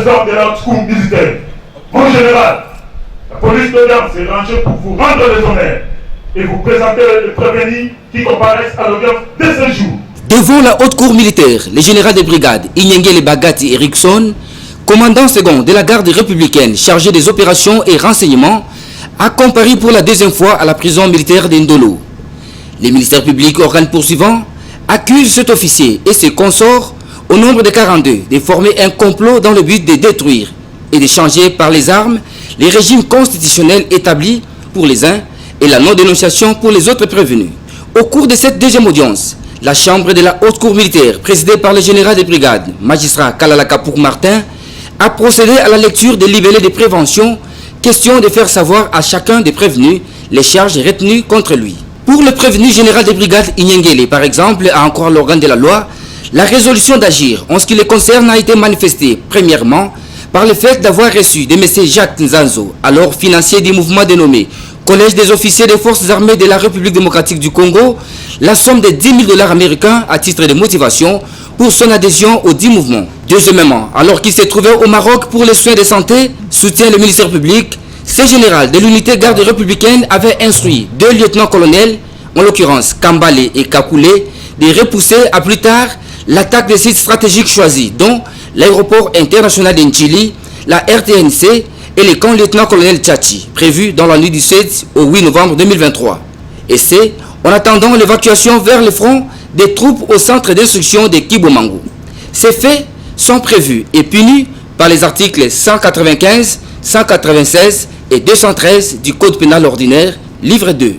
hommes de la haute cour militaire. Mon général, la police d'Auvergne s'est rangée pour vous rendre les honneurs et vous présenter les prévenus qui comparaissent à l'audience de ce jour. Devant la haute cour militaire, le général de brigade Inyengele Bagati Erickson, commandant second de la garde républicaine chargé des opérations et renseignements, a comparé pour la deuxième fois à la prison militaire d'Indolo. Les ministères publics, organes poursuivants, accusent cet officier et ses consorts, au nombre de 42, de former un complot dans le but de détruire et de changer par les armes les régimes constitutionnels établis pour les uns et la non-dénonciation pour les autres prévenus. Au cours de cette deuxième audience, la chambre de la haute cour militaire, présidée par le général de brigade, magistrat Kalalakapour Martin, a procédé à la lecture des libellés de prévention, question de faire savoir à chacun des prévenus les charges retenues contre lui. Pour le prévenu général de brigade Inyengele, par exemple, à encore l'organe de la loi, la résolution d'agir en ce qui les concerne a été manifestée, premièrement, par le fait d'avoir reçu de M. Jacques Nzanzo, alors financier du mouvement dénommé Collège des officiers des forces armées de la République démocratique du Congo, la somme de 10 000 $ américains à titre de motivation pour son adhésion au dit mouvement. Deuxièmement, alors qu'il s'est trouvé au Maroc pour les soins de santé, soutient le ministère public, ce général de l'unité garde républicaine avait instruit 2 lieutenants-colonels, en l'occurrence Kambale et Kakoulé, de repousser à plus tard l'attaque des sites stratégiques choisis, dont l'aéroport international d'Nchili, la RTNC et les camps lieutenant-colonel Tchachi, prévus dans la nuit du 7 au 8 novembre 2023. Et c'est en attendant l'évacuation vers le front des troupes au centre d'instruction de Kibomango. Ces faits sont prévus et punis par les articles 195, 196 et 213 du Code pénal ordinaire, livre 2.